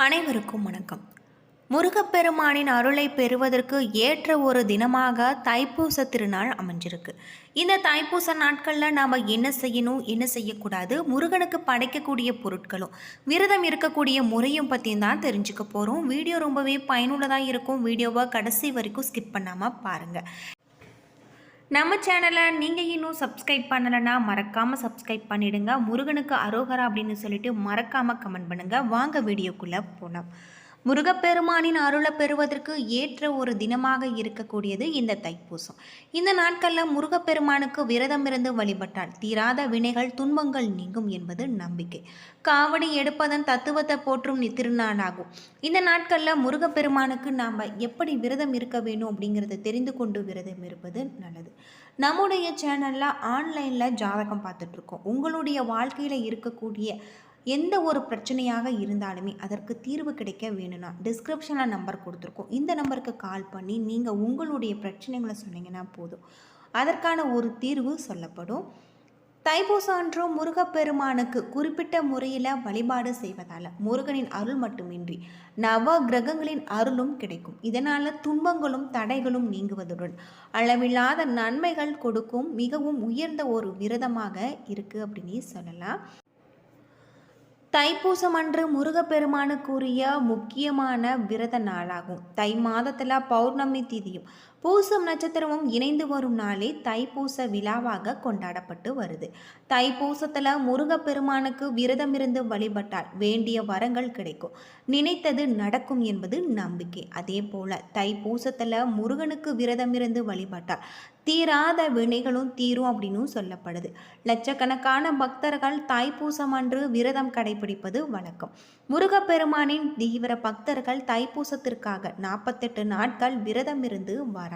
அனைவருக்கும் வணக்கம். முருகப்பெருமானின் அருளை பெறுவதற்கு ஏற்ற ஒரு தினமாக தைப்பூச திருநாள் அமைஞ்சிருக்கு. இந்த தைப்பூச நாட்களில் நாம் என்ன செய்யணும், என்ன செய்யக்கூடாது, முருகனுக்கு படைக்கக்கூடிய பொருட்களும் விரதம் இருக்கக்கூடிய முறையும் பற்றியும் தான் தெரிஞ்சுக்க போகிறோம். வீடியோ ரொம்பவே பயனுள்ளதாக இருக்கும். வீடியோவை கடைசி வரைக்கும் ஸ்கிப் பண்ணாமல் பாருங்கள். நம்ம சேனலை நீங்கள் இன்னும் சப்ஸ்கிரைப் பண்ணலைன்னா மறக்காமல் சப்ஸ்கிரைப் பண்ணிவிடுங்க. முருகனுக்கு அரோகரா அப்படின்னு சொல்லிட்டு மறக்காமல் கமெண்ட் பண்ணுங்கள். வாங்க வீடியோக்குள்ளே போகலாம். முருகப்பெருமானின் அருளை பெறுவதற்கு ஏற்ற ஒரு தினமாக இருக்கக்கூடியது இந்த தைப்பூசம். இந்த நாட்களில் முருகப்பெருமானுக்கு விரதம் இருந்து வழிபட்டால் தீராத வினைகள் துன்பங்கள் நீங்கும் என்பது நம்பிக்கை. காவடி எடுப்பதன் தத்துவத்தை போற்றும் திருநாளாகும். இந்த நாட்களில் முருகப்பெருமானுக்கு நாம் எப்படி விரதம் இருக்க வேணும் அப்படிங்கிறத தெரிந்து கொண்டு விரதம் இருப்பது நல்லது. நம்முடைய சேனலில் ஆன்லைனில் ஜாதகம் பார்த்துட்ருக்கோம். உங்களுடைய வாழ்க்கையில் இருக்கக்கூடிய எந்த ஒரு பிரச்சனையாக இருந்தாலுமே அதற்கு தீர்வு கிடைக்க வேணும்னா டிஸ்கிரிப்ஷனில் நம்பர் கொடுத்துருக்கோம். இந்த நம்பருக்கு கால் பண்ணி நீங்கள் உங்களுடைய பிரச்சனைகளை சொன்னீங்கன்னா போதும், அதற்கான ஒரு தீர்வு சொல்லப்படும். தைப்பூசம் அன்று முருகப்பெருமானுக்கு குறிப்பிட்ட முறையில் வழிபாடு செய்வதால் முருகனின் அருள் மட்டுமின்றி நவ கிரகங்களின் அருளும் கிடைக்கும். இதனால் துன்பங்களும் தடைகளும் நீங்குவதுடன் அளவில்லாத நன்மைகள் கொடுக்கும் மிகவும் உயர்ந்த ஒரு விரதமாக இருக்குது அப்படின்னு சொல்லலாம். தைப்பூசம் அன்று முருகப்பெருமானுக்குரிய முக்கியமான விரத நாளாகும். தை மாதத்தில் பௌர்ணமி திதியும் பூசம் நட்சத்திரமும் இணைந்து வரும் நாளே தைப்பூச விழாவாக கொண்டாடப்பட்டு வருது. தைப்பூசத்தில் முருகப்பெருமானுக்கு விரதம் இருந்து வழிபட்டால் வேண்டிய வரங்கள் கிடைக்கும், நினைத்தது நடக்கும் என்பது நம்பிக்கை. அதே போல தைப்பூசத்தில் முருகனுக்கு விரதம் இருந்து வழிபட்டால் தீராத வினைகளும் தீரும் அப்படின்னு சொல்லப்படுது. லட்சக்கணக்கான பக்தர்கள் தைப்பூசம் அன்று விரதம் கடைபிடிப்பது வழக்கம். முருகப்பெருமானின் தீவிர பக்தர்கள் தைப்பூசத்திற்காக 48 நாட்கள் விரதம் இருந்து வராங்க.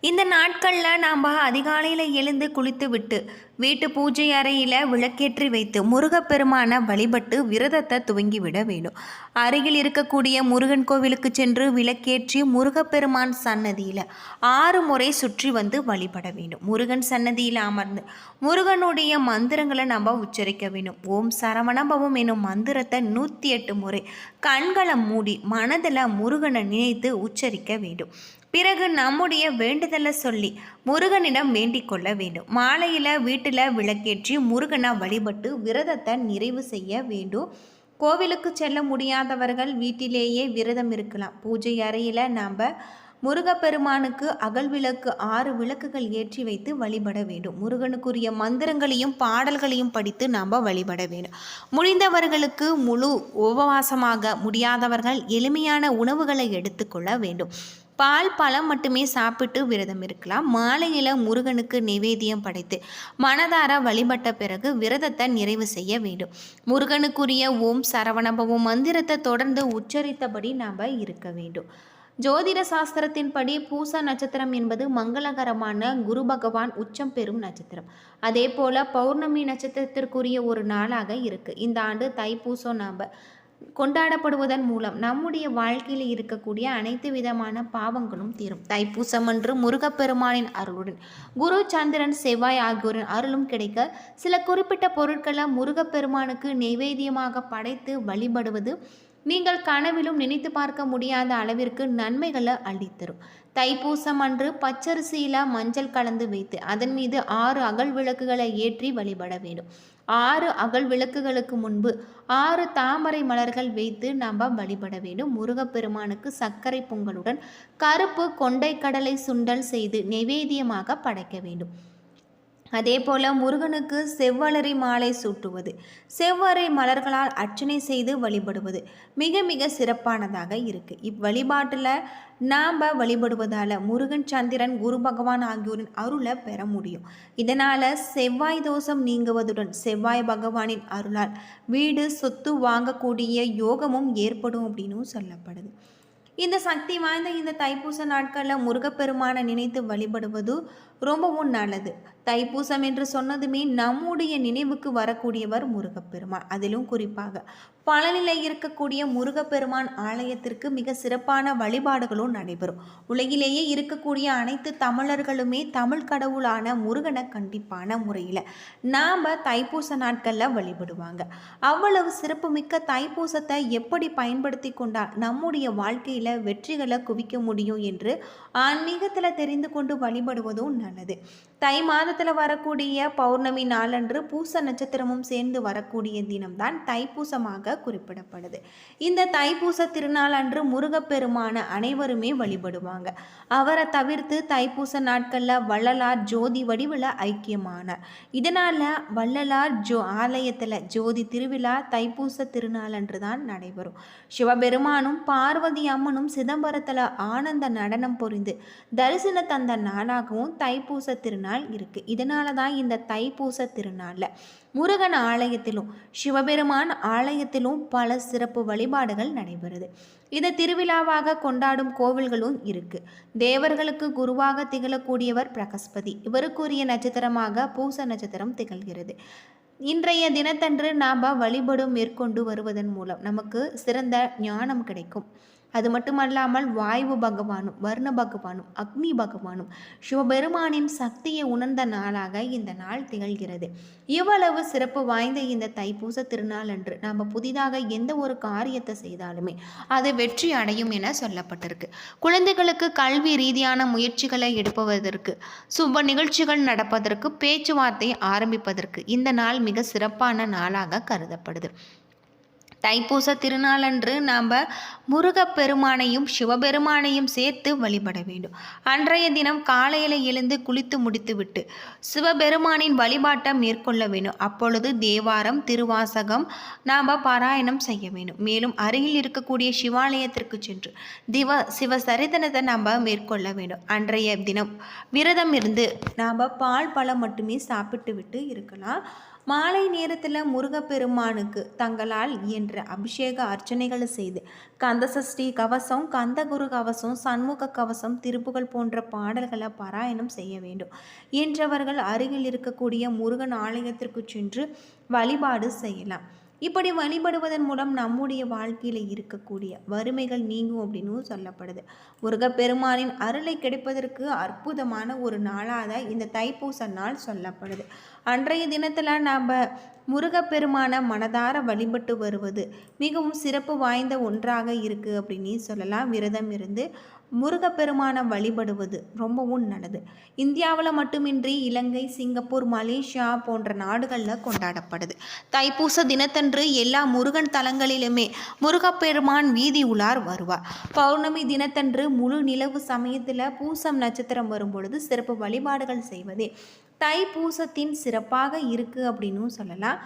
இந்த நாட்களில் நாம் அதிகாலையில் எழுந்து குளித்து விட்டு வீட்டு பூஜை அறையில் விளக்கேற்றி வைத்து முருகப்பெருமானை வழிபட்டு விரதத்தை துவங்கிவிட வேண்டும். அருகில் இருக்கக்கூடிய முருகன் கோவிலுக்கு சென்று விளக்கேற்றி முருகப்பெருமான் சன்னதியில் 6 முறை சுற்றி வந்து வழிபட வேண்டும். முருகன் சன்னதியில் அமர்ந்து முருகனுடைய மந்திரங்களை நம்ம உச்சரிக்க வேண்டும். ஓம் சரவணபவம் எனும் மந்திரத்தை 108 முறை கண்களை மூடி மனதில் முருகனை நினைத்து உச்சரிக்க வேண்டும். பிறகு நம்முடைய வேண்டுதலை சொல்லி முருகனிடம் வேண்டிக் கொள்ள வேண்டும். மாலையில் வீட்டில் விளக்கேற்றி முருகனை வழிபட்டு விரதத்தை நிறைவு செய்ய வேண்டும். கோவிலுக்கு செல்ல முடியாதவர்கள் வீட்டிலேயே விரதம் இருக்கலாம். பூஜை அறையில் நாம் முருகப்பெருமானுக்கு அகல் விளக்கு 6 விளக்குகள் ஏற்றி வைத்து வழிபட வேண்டும். முருகனுக்குரிய மந்திரங்களையும் பாடல்களையும் படித்து நாம் வழிபட வேண்டும். முடிந்தவர்களுக்கு முழு உபவாசமாக, முடியாதவர்கள் எளிமையான உணவுகளை எடுத்துக்கொள்ள வேண்டும். பால் பழம் மட்டுமே சாப்பிட்டு விரதம் இருக்கலாம். மாலையில் முருகனுக்கு நிவேதியம் படைத்து மனதார வழிபட்ட பிறகு விரதத்தை நிறைவு செய்ய வேண்டும். முருகனுக்குரிய ஓம் சரவணபவம் மந்திரத்தை தொடர்ந்து உச்சரித்தபடி நாம் இருக்க வேண்டும். ஜோதிட சாஸ்திரத்தின்படி பூச நட்சத்திரம் என்பது மங்களகரமான குரு பகவான் உச்சம் பெறும் நட்சத்திரம். அதே போல பௌர்ணமி நட்சத்திரத்திற்குரிய ஒரு நாளாக இருக்கு. இந்த ஆண்டு தைப்பூசம் நாம் கொண்டாடப்படுவதன் மூலம் நம்முடைய வாழ்க்கையில் இருக்கக்கூடிய அனைத்து விதமான பாவங்களும் தீரும். தைப்பூசம் அன்று முருகப்பெருமானின் அருளுடன் குரு, சந்திரன், செவ்வாய் ஆகியோரின் அருளும் கிடைக்க சில குறிப்பிட்ட பொருட்களை முருகப்பெருமானுக்கு நைவேத்தியமாக படைத்து வழிபடுவது நீங்கள் கனவிலும் நினைத்து பார்க்க முடியாத அளவிற்கு நன்மைகளை அளித்தரும். தைப்பூசம் அன்று பச்சரிசியில் மஞ்சள் கலந்து வைத்து அதன் மீது 6 அகல் விளக்குகளை ஏற்றி வழிபட வேண்டும். 6 அகல் விளக்குகளுக்கு முன்பு 6 தாமரை மலர்கள் வைத்து நாம் வழிபட வேண்டும். முருகப்பெருமானுக்கு சர்க்கரை பொங்கலுடன் கருப்பு கொண்டை கடலை சுண்டல் செய்து நைவேத்தியமாக படைக்க வேண்டும். அதே போல் முருகனுக்கு செவ்வலரி மாலை சூட்டுவது, செவ்வரை மலர்களால் அர்ச்சனை செய்து வழிபடுவது மிக மிக சிறப்பானதாக இருக்குது. இவ்வழிபாட்டில் நாம் வழிபடுவதால் முருகன், சந்திரன், குரு பகவான் ஆகியோரின் அருளை பெற முடியும். இதனால் செவ்வாய் தோஷம் நீங்குவதுடன் செவ்வாய் பகவானின் அருளால் வீடு, சொத்து வாங்கக்கூடிய யோகமும் ஏற்படும் அப்படின்னு சொல்லப்படுது. இந்த சக்தி வாய்ந்த இந்த தைப்பூச நாட்களில் முருகப்பெருமானை நினைத்து வழிபடுவது ரொம்பவும் நல்லது. தைப்பூசம் என்று சொன்னதுமே நம்முடைய நினைவுக்கு வரக்கூடியவர் முருகப்பெருமான். அதிலும் குறிப்பாக பழனியில் இருக்கக்கூடிய முருகப்பெருமான் ஆலயத்திற்கு மிக சிறப்பான வழிபாடுகளும் நடைபெறும். உலகிலேயே இருக்கக்கூடிய அனைத்து தமிழர்களுமே தமிழ் கடவுளான முருகனை கண்டிப்பான முறையில் நாம் தைப்பூச நாட்களில் வழிபடுவாங்க. அவ்வளவு சிறப்புமிக்க தைப்பூசத்தை எப்படி பயன்படுத்தி கொண்டால் நம்முடைய வாழ்க்கையில் வெற்றிகளை குவிக்க முடியும் என்று ஆன்மீகத்தில் தெரிந்து கொண்டு வழிபடுவதும் நல்லது. தை மாதத்தில் வரக்கூடிய பௌர்ணமி நாளன்று பூச நட்சத்திரமும் சேர்ந்து வரக்கூடிய தினம்தான் தைப்பூசமாக குறிப்பிடப்படுது. இந்த தைப்பூச திருநாள் அன்று முருகப்பெருமான அனைவருமே வழிபடுவாங்க. அவரை தவிர்த்து தைப்பூச நாட்களில் வள்ளலார் ஜோதி வடிவில் ஐக்கியமானார். இதனால் வள்ளலார் ஆலயத்தில் ஜோதி திருவிழா தைப்பூச திருநாள் அன்று தான் நடைபெறும். சிவபெருமானும் பார்வதி அம்மனும் சிதம்பரத்தில் ஆனந்த நடனம் புரிந்து தரிசன தந்த நாளாகவும் தைப்பூச திருநாள் இருக்கு. இதனால தான் இந்த தைப்பூச திருநாளில் முருகன் ஆலயத்திலும் சிவபெருமான் ஆலயத்திலும் பல சிறப்பு வழிபாடுகள் நடைபெறுது. இதை திருவிழாவாக கொண்டாடும் கோவில்களும் இருக்கு. தேவர்களுக்கு குருவாக திகழக்கூடியவர் பிரகஸ்பதி. இவருக்குரிய நட்சத்திரமாக பூச நட்சத்திரம் திகழ்கிறது. இன்றைய தினத்தன்று நாம் வழிபடும் மேற்கொண்டு வருவதன் மூலம் நமக்கு சிறந்த ஞானம் கிடைக்கும். அது மட்டுமல்லாமல் வாயு பகவானும் வர்ண பகவானும் அக்னி பகவானும் சிவபெருமானின் சக்தியை உணர்ந்த நாளாக இந்த நாள் திகழ்கிறது. இவ்வளவு சிறப்பு வாய்ந்த இந்த தைப்பூச திருநாள் அன்று நாம் புதிதாக எந்த ஒரு காரியத்தை செய்தாலுமே அது வெற்றி அடையும் என சொல்லப்பட்டிருக்கு. குழந்தைகளுக்கு கல்வி ரீதியான முயற்சிகளை எடுப்பதற்கு, சுப நிகழ்ச்சிகள் நடப்பதற்கு, பேச்சுவார்த்தை ஆரம்பிப்பதற்கு இந்த நாள் மிக சிறப்பான நாளாக கருதப்படுது. தைப்பூச திருநாளன்று நாம் முருகப்பெருமானையும் சிவபெருமானையும் சேர்த்து வழிபட வேண்டும். அன்றைய தினம் காலையில் எழுந்து குளித்து முடித்துவிட்டு சிவபெருமானின் வழிபாட்டை மேற்கொள்ள வேண்டும். அப்பொழுது தேவாரம் திருவாசகம் நாம் பாராயணம் செய்ய வேண்டும். மேலும் அருகில் இருக்கக்கூடிய சிவாலயத்திற்கு சென்று சிவசரிதனத்தை நாம் மேற்கொள்ள வேண்டும். அன்றைய தினம் விரதம் இருந்து நாம் பால் பழம் மட்டுமே சாப்பிட்டு விட்டு இருக்கலாம். மாலை நேரத்தில் முருகப்பெருமானுக்கு தங்களால் இயன்ற அபிஷேக அர்ச்சனைகளை செய்து கந்தசஷ்டி கவசம், கந்தகுரு கவசம், சண்முக கவசம், திருப்புகள் போன்ற பாடல்களை பாராயணம் செய்ய வேண்டும். என்றவர்கள் அருகில் இருக்கக்கூடிய முருகன் ஆலயத்திற்கு சென்று வழிபாடு செய்யலாம். இப்படி வழிபடுவதன் மூலம் நம்முடைய வாழ்க்கையில் இருக்கக்கூடிய வறுமைகள் நீங்கும் அப்படின்னு சொல்லப்படுது. முருகப்பெருமானின் அருளை கிடைப்பதற்கு அற்புதமான ஒரு நாளாக இந்த தைப்பூச நாள் சொல்லப்படுது. அன்றைய தினத்தில் நாம் முருகப்பெருமான மனதார வழிபட்டு வருவது மிகவும் சிறப்பு வாய்ந்த ஒன்றாக இருக்குது அப்படின்னு சொல்லலாம். விரதம் இருந்து முருகப்பெருமான வழிபடுவது ரொம்பவும் நல்லது. இந்தியாவில் மட்டுமின்றி இலங்கை, சிங்கப்பூர், மலேசியா போன்ற நாடுகளில் கொண்டாடப்படுது. தைப்பூச தினத்தன்று எல்லா முருகன் தலங்களிலுமே முருகப்பெருமான் வீதி உலார் வருவார். பௌர்ணமி தினத்தன்று முழு நிலவு சமயத்தில் பூசம் நட்சத்திரம் வரும்பொழுது சிறப்பு வழிபாடுகள் செய்வதே தைப்பூசத்தின் சிறப்பாக இருக்குது அப்படின்னு சொல்லலாம்.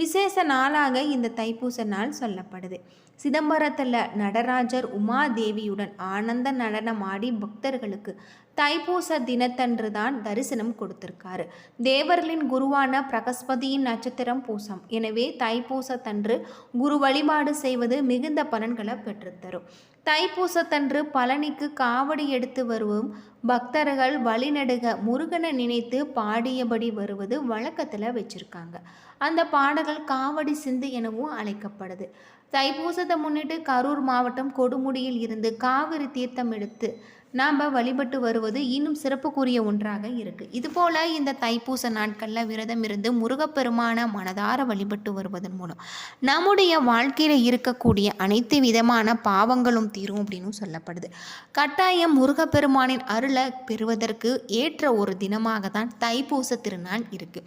விசேஷ நாளாக இந்த தைப்பூச நாள் சொல்லப்படுது. சிதம்பரத்தில் நடராஜர் உமாதேவியுடன் ஆனந்த நடனம் ஆடி பக்தர்களுக்கு தைப்பூச தினத்தன்று தான் தரிசனம் கொடுத்திருக்காரு. தேவர்களின் குருவான பிரகஸ்பதியின் நட்சத்திரம் பூசம். எனவே தைப்பூசத்தன்று குரு வழிபாடு செய்வது மிகுந்த பலன்களை பெற்றுத்தரும். தைப்பூசத்தன்று பழனிக்கு காவடி எடுத்து வருவோம் பக்தர்கள் வழிநடுக முருகனை நினைத்து பாடியபடி வருவது வழக்கத்தில் வச்சுருக்காங்க. அந்த பாடல்கள் காவடி சிந்து எனவும் அழைக்கப்படுது. தைப்பூசத்தை முன்னிட்டு கரூர் மாவட்டம் கொடுமுடியில் இருந்து காவிரி தீர்த்தம் எடுத்து நாம் வழிபட்டு வருவது இன்னும் சிறப்புக்குரிய ஒன்றாக இருக்குது. இதுபோல் இந்த தைப்பூச நாட்களில் விரதம் இருந்து முருகப்பெருமான மனதார வழிபட்டு வருவதன் மூலம் நம்முடைய வாழ்க்கையில் இருக்கக்கூடிய அனைத்து விதமான பாவங்களும் தீரும் அப்படின்னு சொல்லப்படுது. கட்டாயம் முருகப்பெருமானின் அருளை பெறுவதற்கு ஏற்ற ஒரு தினமாக தான் தைப்பூச திருநாள் இருக்குது.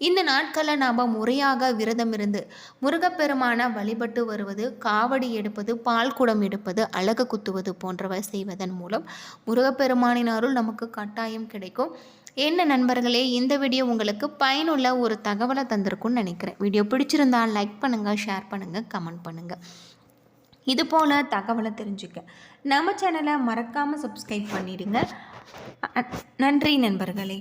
இந்த நாட்களில் நாம் முறையாக விரதம் இருந்து முருகப்பெருமான வழிபட்டு வருவது, காவடி எடுப்பது, பால் குடம் எடுப்பது, அலகு குத்துவது போன்றவை செய்வதன் மூலம் முருகப்பெருமானின் அருள் நமக்கு கட்டாயம் கிடைக்கும். என்ன நண்பர்களே, இந்த வீடியோ உங்களுக்கு பயனுள்ள ஒரு தகவலை தந்திருக்கும்னு நினைக்கிறேன். வீடியோ பிடிச்சிருந்தால் லைக் பண்ணுங்கள், ஷேர் பண்ணுங்கள், கமெண்ட் பண்ணுங்கள். இது போல் தகவலை தெரிஞ்சுக்க நம்ம சேனலை மறக்காமல் சப்ஸ்கிரைப் பண்ணிடுங்க. நன்றி நண்பர்களே.